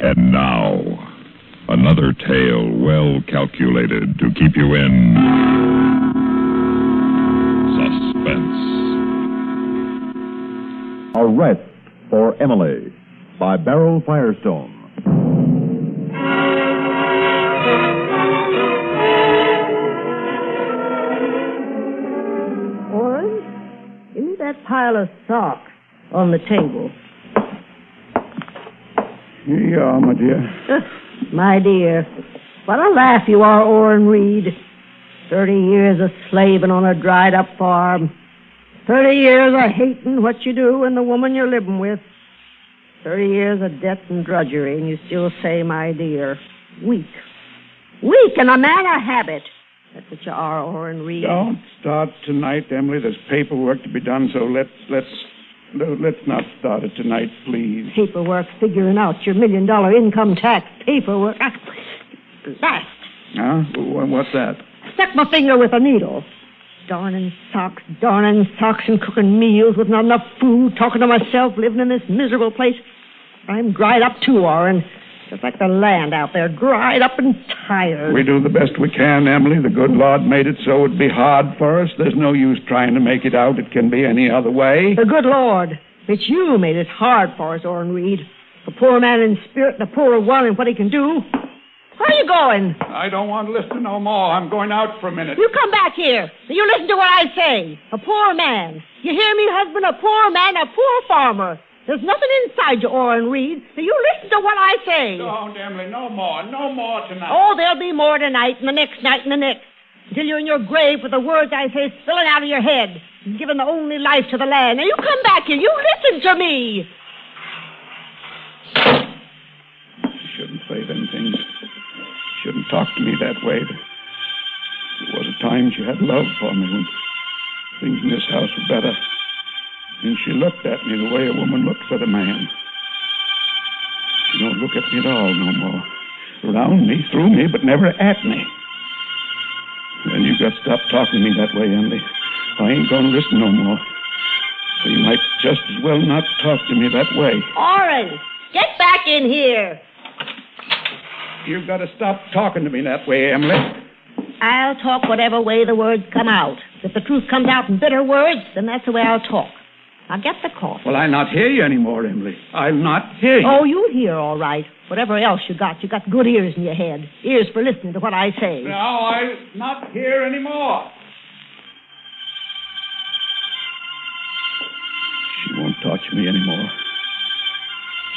And now, another tale well calculated to keep you in suspense. Arrest for Emily by Beryl Firestone. Orange, give me that pile of socks on the table. Here you are, my dear. My dear, what a laugh you are, Orrin Reed. 30 years of slaving on a dried-up farm. 30 years of hating what you do and the woman you're living with. 30 years of debt and drudgery, and you still say, my dear, weak. Weak and a man of habit. That's what you are, Orrin Reed. Don't start tonight, Emily. There's paperwork to be done, so let's not start it tonight, please. Paperwork, figuring out your $1 million income tax paperwork. Last. Huh? What's that? Stuck my finger with a needle. Darning socks, and cooking meals with not enough food, talking to myself, living in this miserable place. I'm dried up too, Orrin. Just like the land out there, dried up and tired. We do the best we can, Emily. The good Lord made it so it'd be hard for us. There's no use trying to make it out. It can be any other way. The good Lord. It's you made it hard for us, Orrin Reed. The poor man in spirit and the poor one and what he can do. Where are you going? I don't want to listen no more. I'm going out for a minute. You come back here. You listen to what I say. A poor man. You hear me, husband? A poor man, a poor farmer. There's nothing inside you, Orrin Reed. So you listen to what I say. Don't, Emily. No more. No more tonight. Oh, there'll be more tonight and the next night and the next. Until you're in your grave with the words I say spilling out of your head. Giving the only life to the land. Now you come back here. You listen to me. You shouldn't say them things. You shouldn't talk to me that way. There was a time she had love for me when things in this house were better. And she looked at me the way a woman looks at a man. She don't look at me at all no more. Around me, through me, but never at me. And you got to stop talking to me that way, Emily. I ain't going to listen no more. So you might just as well not talk to me that way. Orrin, get back in here. You've got to stop talking to me that way, Emily. I'll talk whatever way the words come out. If the truth comes out in bitter words, then that's the way I'll talk. Now get the coffee. Well, I'll not hear you anymore, Emily. I'll not hear you. Oh, you'll hear all right. Whatever else you got good ears in your head. Ears for listening to what I say. No, I'll not hear anymore. She won't touch me anymore.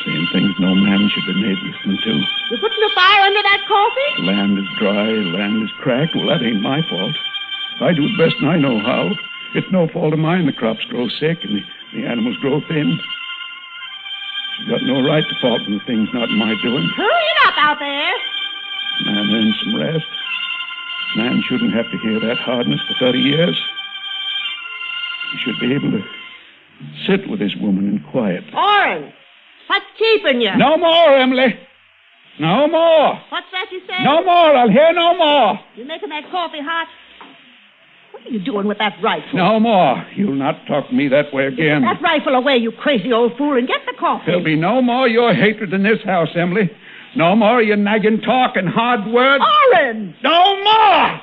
Saying things no man should be made listening to. You putting the fire under that coffee? The land is dry, the land is cracked. Well, that ain't my fault. I do the best I know how. It's no fault of mine the crops grow sick and the animals grow thin. She's got no right to fault in the things not my doing. Hurry it up out there. Man earns some rest. Man shouldn't have to hear that hardness for 30 years. He should be able to sit with his woman in quiet. Orrin, what's keeping you? No more, Emily. No more. What's that you say? No more. I'll hear no more. You making that coffee hot? What are you doing with that rifle? No more. You'll not talk to me that way again. Get that rifle away, you crazy old fool, and get the coffee. There'll be no more your hatred in this house, Emily. No more your nagging talk and hard words. Orrin! No more!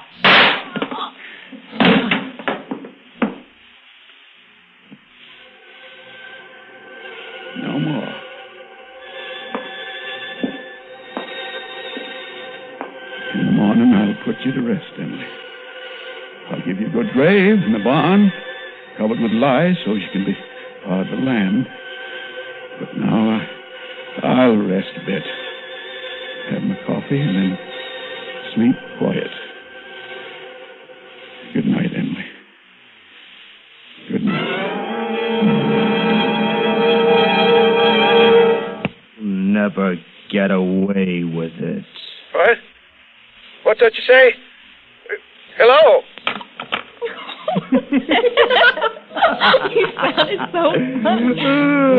No more. In the morning, I'll put you to rest, Emily. I'll give you a good grave in the barn, covered with lies so you can be part of the land. But now I'll rest a bit, have my coffee, and then sleep quiet. Good night, Emily. Good night. You'll never get away with it. What? What's that you say? Hello? You sounded so funny.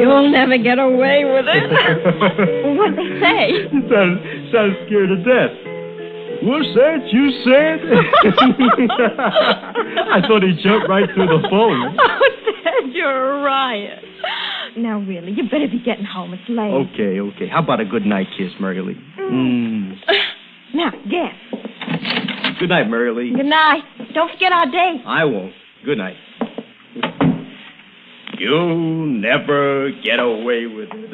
You'll never get away with it. What'd they say? Sounds scared to death. What's that you said? I thought he jumped right through the phone. Oh, Ted. Ted, you're a riot. Now, really, you better be getting home. It's late. Okay. How about a good night kiss, Mary Lee? Now, guess. Good night, Mary Lee. Good night. Don't forget our date. I won't. Good night. You'll never get away with it.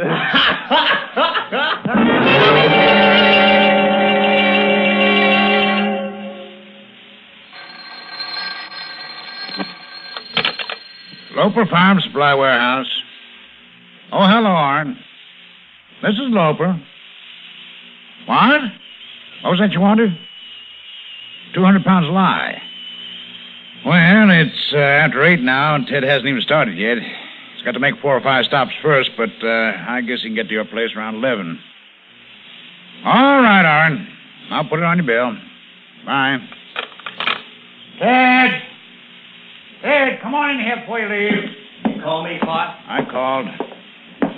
Loper Farm Supply Warehouse. Oh, hello, Arn. This is Loper. What? What was that you wanted? 200 pounds of lye. Well, it's after 8 now, and Ted hasn't even started yet. He's got to make 4 or 5 stops first, but I guess he can get to your place around 11. All right, Arn. I'll put it on your bill. Bye. Ted! Ted, come on in here before you leave. You call me, Pop? I called.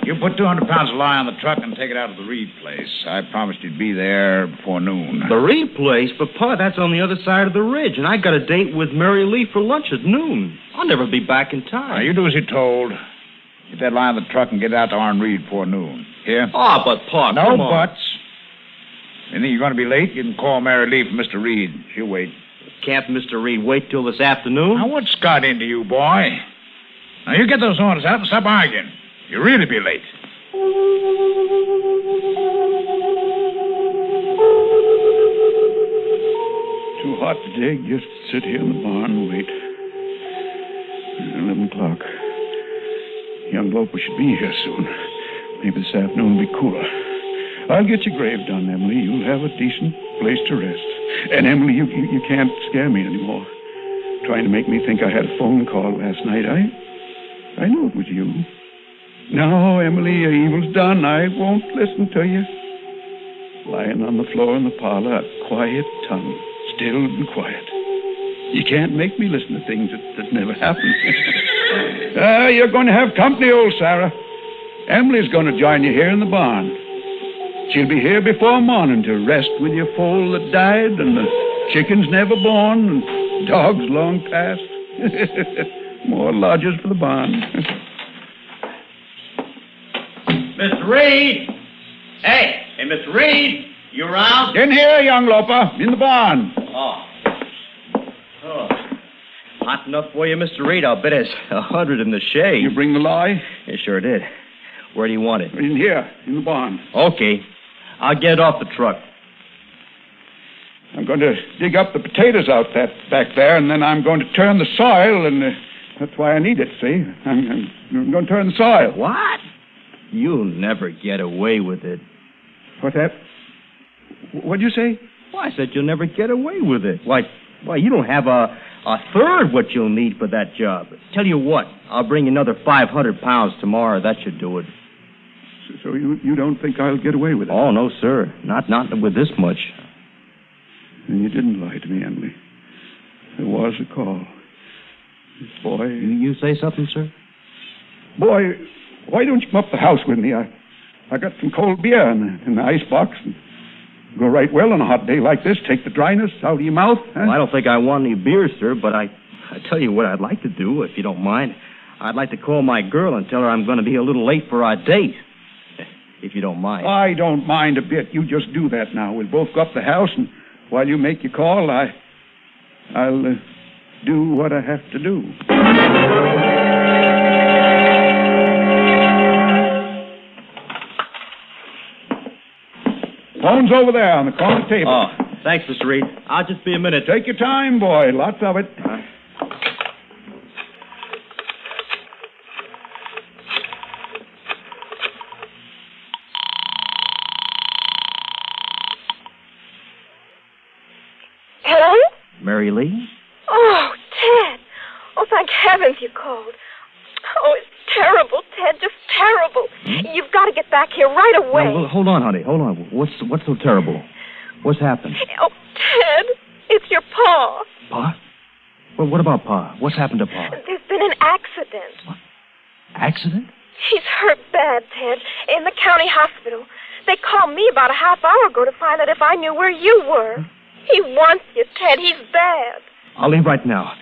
You put 200 pounds of lye on the truck and take it out to the Reed place. I promised you'd be there before noon. The Reed place? But, Pa, that's on the other side of the ridge, and I got a date with Mary Lee for lunch at noon. I'll never be back in time. Now, you do as you're told. Get that lye on the truck and get it out to Arn Reed before noon. Here? Oh, but, Pa, no come on. buts. You think you're going to be late? You can call Mary Lee for Mr. Reed. She'll wait. Can't Mr. Reed wait till this afternoon? Now, what's got into you, boy? Now, you get those orders out and stop arguing. You'll really be late. Too hot to dig. Just sit here in the barn and wait. 11 o'clock. Young Loper should be here soon. Maybe this afternoon will be cooler. I'll get your grave done, Emily. You'll have a decent place to rest. And, Emily, you can't scare me anymore. Trying to make me think I had a phone call last night. I knew it was you. No, Emily, your evil's done. I won't listen to you. Lying on the floor in the parlor, a quiet tongue, still and quiet. You can't make me listen to things that never happened. You're going to have company, old Sarah. Emily's going to join you here in the barn. She'll be here before morning to rest with your foal that died and the chickens never born and dogs long past. More lodgers for the barn. Mr. Reed! Hey, Mr. Reed! You around? In here, young Loper. In the barn. Oh. Hot enough for you, Mr. Reed. I'll bet there's 100 in the shade. You bring the lye? Yeah, sure did. Where do you want it? In here, in the barn. Okay. I'll get it off the truck. I'm going to dig up the potatoes out back there, and then I'm going to turn the soil, and that's why I need it, see? I'm going to turn the soil. What? You'll never get away with it. What's that? What'd you say? Well, I said you'll never get away with it. Why, you don't have a third what you'll need for that job. Tell you what, I'll bring you another 500 pounds tomorrow. That should do it. So you don't think I'll get away with it? Oh, no, sir. Not with this much. And you didn't lie to me, Emily. There was a call. Boy... You say something, sir? Boy, why don't you come up the house with me? I got some cold beer in the icebox. And go right well on a hot day like this. Take the dryness out of your mouth. Huh? Well, I don't think I want any beer, sir, but I tell you what I'd like to do, if you don't mind. I'd like to call my girl and tell her I'm going to be a little late for our date. If you don't mind. I don't mind a bit. You just do that now. We'll both go up the house, and while you make your call, I'll do what I have to do. Phone's over there on the corner table. Oh, thanks, Mr. Reed. I'll just be a minute. Take your time, boy. Lots of it. Hello? Mary Lee? Oh, Ted. Oh, thank heavens you called. Oh, it's terrible, Ted. Just terrible. You've got to get back here right away. No, well, hold on, honey. Hold on. What's so terrible? What's happened? Oh, Ted, it's your Pa. Pa? Well, what about Pa? What's happened to Pa? There's been an accident. What? Accident? He's hurt bad, Ted, in the county hospital. They called me about a half hour ago to find out if I knew where you were. He wants you, Ted. He's bad. I'll leave right now.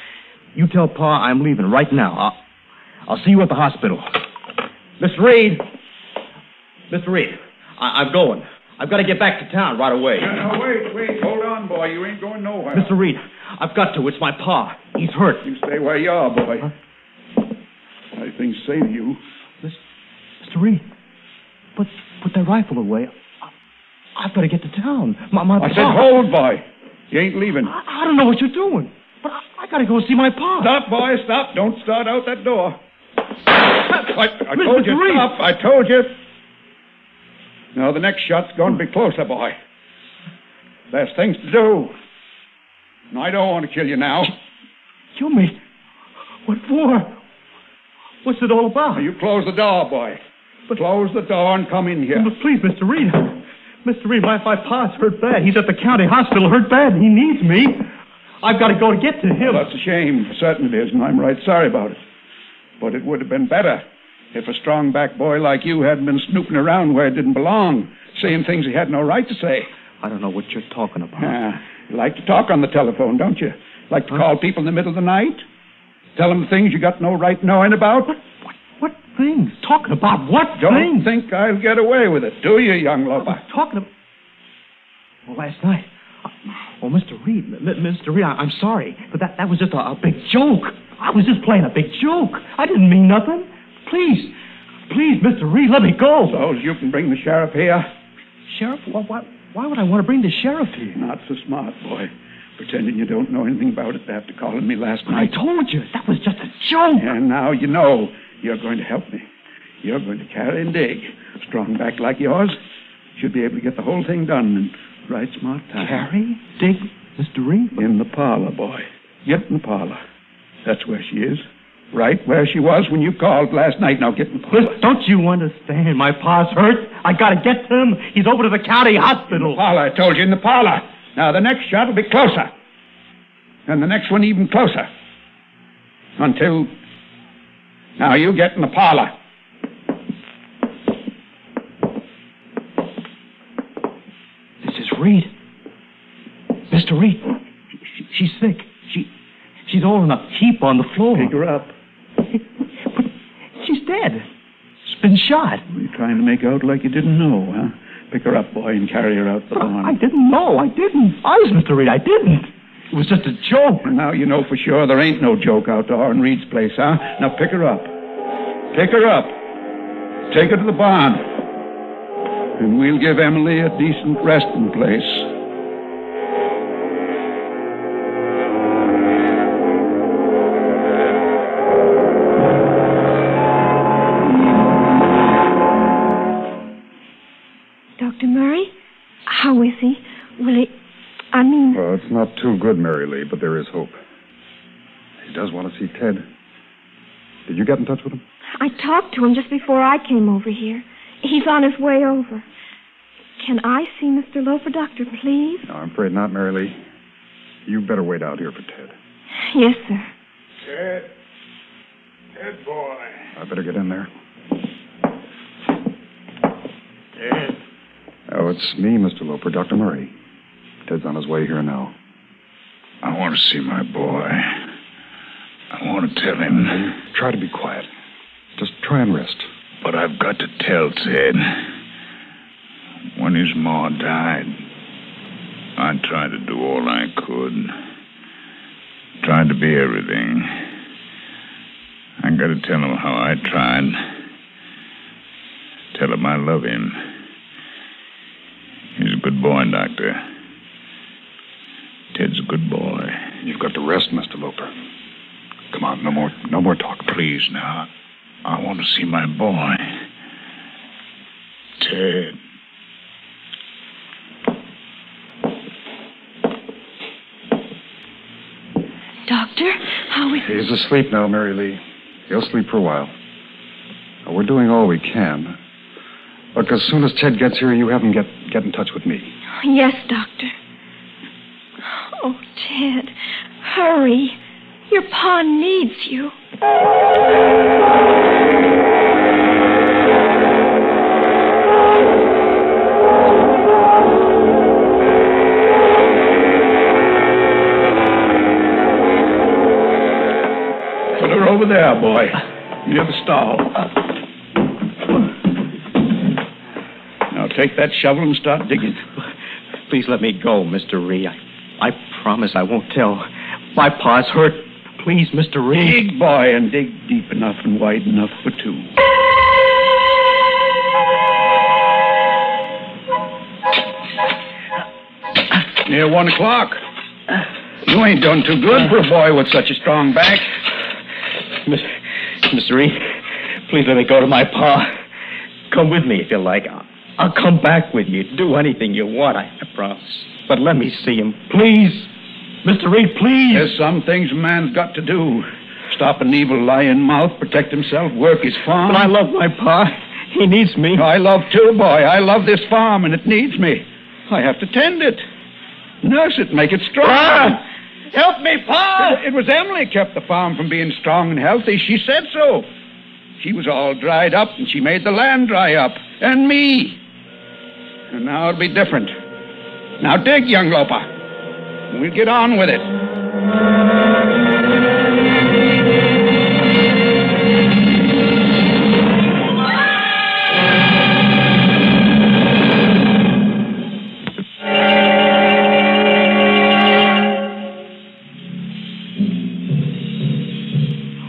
You tell Pa I'm leaving right now. I'll see you at the hospital. Mr. Reed. Mr. Reed, I'm going. I've got to get back to town right away. No, wait. Hold on, boy. You ain't going nowhere. Mr. Reed, I've got to. It's my pa. He's hurt. You stay where you are, boy. Huh? I think to say to you. Mr. Reed, put that rifle away. I've got to get to town. I said hold, boy. You ain't leaving. I don't know what you're doing, but I got to go see my pa. Stop, boy, stop. Don't start out that door. I told you, Reed. stop. I told you. Now, the next shot's going to be closer, boy. There's things to do. And I don't want to kill you now. Kill me? What for? What's it all about? Now, you close the door, boy. Close the door and come in here. But please, Mr. Reed. Mr. Reed, my pa's hurt bad. He's at the county hospital, hurt bad. He needs me. I've got to go to get to him. Well, that's a shame. Certainly it is, and I'm right sorry about it. But it would have been better if a strong-backed boy like you hadn't been snooping around where it didn't belong, saying things he had no right to say. I don't know what you're talking about. You like to talk on the telephone, don't you? Like to call people in the middle of the night? Tell them things you got no right knowing about? What things? Talking about what Don't things? think I'll get away with it, do you, young lover? Talking about... Well, last night... Oh, Mr. Reed, Mr. Reed, I'm sorry, but that was just a big joke. I was just playing a big joke. I didn't mean nothing. Please, Mr. Reed, let me go. So you can bring the sheriff here? Sheriff? Why would I want to bring the sheriff here? Not so smart, boy. Pretending you don't know anything about it after calling me last night. I told you, that was just a joke. And now you know you're going to help me. You're going to carry and dig. Strong back like yours should be able to get the whole thing done in right smart time. Carry? Dig? Mr. Reed? In the parlor, boy. Get in the parlor. That's where she is. Right where she was when you called last night. Now get in the parlor. Don't you understand? My pa's hurt. I got to get to him. He's over to the county hospital. In the parlor, I told you, in the parlor. Now, the next shot will be closer. And the next one even closer. Until... Now, you get in the parlor. This is Reed. Mr. Reed. She's sick. She's all in a heap on the floor. Pick her up. But she's dead. She's been shot. You're trying to make out like you didn't know, huh? Pick her up, boy, and carry her out the barn. I didn't know. I didn't. Honest, Mr. Reed, I didn't. It was just a joke. And now you know for sure there ain't no joke out there in Reed's place, huh? Now pick her up. Pick her up. Take her to the barn. And we'll give Emily a decent resting place. Dr. Murray? How is he? Will he... Well, it's not too good, Mary Lee, but there is hope. He does want to see Ted. Did you get in touch with him? I talked to him just before I came over here. He's on his way over. Can I see Mr. Loper, Doctor, please? No, I'm afraid not, Mary Lee. You better wait out here for Ted. Yes, sir. Ted, boy. I better get in there. Ted. Oh, it's me, Mr. Loper, Dr. Murray. Ted's on his way here now. I want to see my boy. I want to tell him. Try to be quiet. Just try and rest. But I've got to tell Ted. When his ma died, I tried to do all I could. Tried to be everything. I got to tell him how I tried. Tell him I love him. He's a good boy, Doctor. Ted's a good boy. You've got to rest, Mr. Loper. Come on, no more talk. Please, now. I want to see my boy. Ted. Doctor, how is he? He's asleep now, Mary Lee. He'll sleep for a while. Now, we're doing all we can. Look, as soon as Ted gets here, you have him get in touch with me. Yes, Doctor. Oh, Ted, hurry. Your pa needs you. Put her over there, boy. Near the stall. Now take that shovel and start digging. Please let me go, Mr. Reed. I promise I won't tell. My pa's hurt. Please, Mr. Reed. Dig, boy, and dig deep enough and wide enough for two. Near 1 o'clock. You ain't done too good for a boy with such a strong back. Mr. Reed, please let me go to my pa. Come with me if you like. I'll come back with you. Do anything you want, I promise. But let me see him, please. Mr. Reed, please. There's some things a man's got to do. Stop an evil lying mouth, protect himself, work his farm. But I love my pa. He needs me. I love too, boy. I love this farm, and it needs me. I have to tend it. Nurse it, make it strong. Pa! Help me, Pa! It was Emily kept the farm from being strong and healthy. She said so. She was all dried up, and she made the land dry up. And me. And now it'll be different. Now dig, young Lopa. We'll get on with it.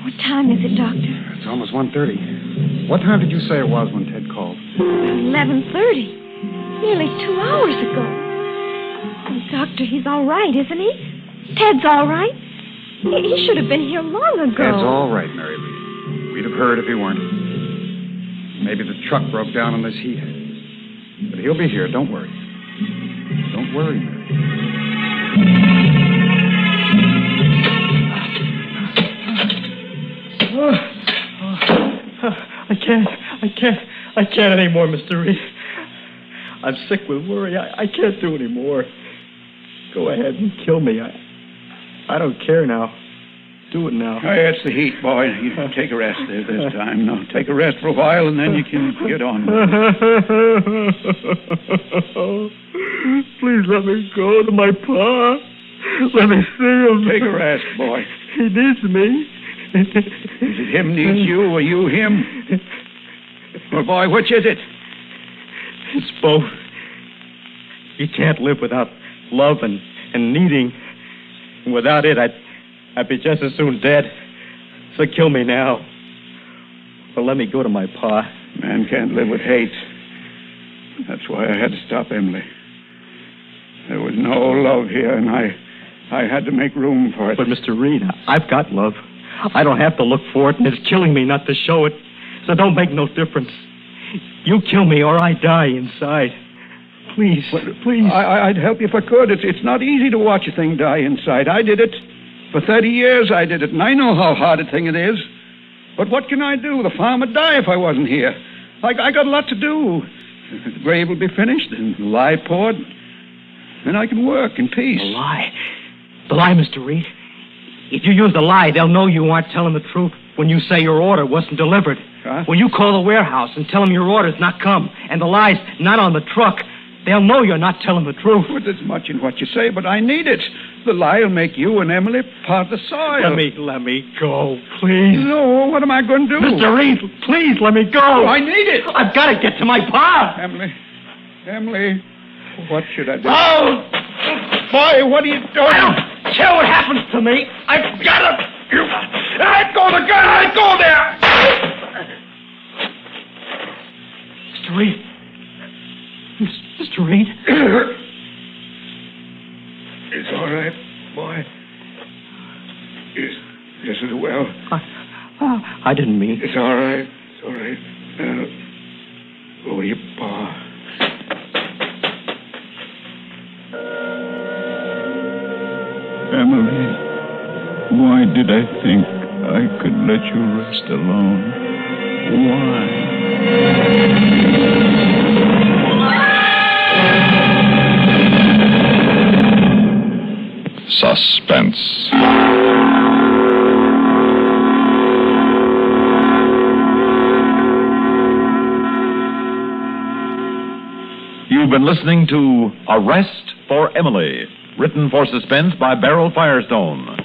What time is it, Doctor? It's almost 1:30. What time did you say it was when Ted called? 11:30. Nearly 2 hours ago. Oh, Doctor, he's all right, isn't he? Ted's all right. He should have been here long ago. Ted's all right, Mary Lee. We'd have heard if he weren't. Maybe the truck broke down in this heat. But he'll be here. Don't worry. Don't worry, Mary. I can't anymore, Mr. Reed. I'm sick with worry. I can't do any more. Go ahead and kill me. I don't care now. Do it now. Oh, yeah, it's the heat, boy. You take a rest there this time. No, take a rest for a while, and then you can get on. Please let me go to my pa. Let me see him. Take a rest, boy. He needs me. Is it him needs you, or you him? Well, boy, which is it? It's both. You can't live without love and needing. And without it, I'd be just as soon dead. So kill me now. Or let me go to my pa. Man can't live with hate. That's why I had to stop Emily. There was no love here, and I had to make room for it. But, Mr. Reed, I've got love. I don't have to look for it, and it's killing me not to show it. So don't make no difference. You kill me or I die inside. Please, please. I'd help you if I could. It's not easy to watch a thing die inside. I did it. For 30 years I did it, and I know how hard a thing it is. But what can I do? The farm would die if I wasn't here. I got a lot to do. The grave will be finished, and the lye poured. Then I can work in peace. The lie? The lie, Mr. Reed? If you use the lie, they'll know you aren't telling the truth when you say your order wasn't delivered. Huh? When you call the warehouse and tell them your order's not come, and the lie's not on the truck, they'll know you're not telling the truth. Well, there's much in what you say, but I need it. The lie will make you and Emily part of the soil. Let me go, please. No, what am I going to do? Mr. Reed, please let me go. Oh, I need it. I've got to get to my pa. Emily, what should I do? Oh! Boy, what are you doing? I don't care what happens to me. I've got to... Let go of the gun. Let go there. Mr. Reed. Mr. Reed? It's all right, boy. Yes, it will. I didn't mean... It's all right. It's all right. Go to your pa. Emily, why did I think I could let you rest alone? Why? Suspense. You've been listening to Arrest for Emily, written for Suspense by Beryl Firestone.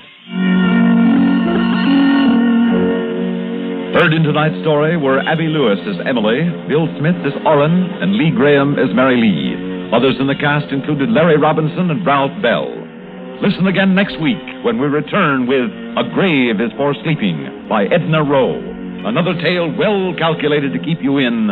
Heard in tonight's story were Abby Lewis as Emily, Bill Smith as Orrin, and Lee Graham as Mary Lee. Others in the cast included Larry Robinson and Ralph Bell. Listen again next week when we return with A Grave is for Sleeping by Edna Rowe. Another tale well calculated to keep you in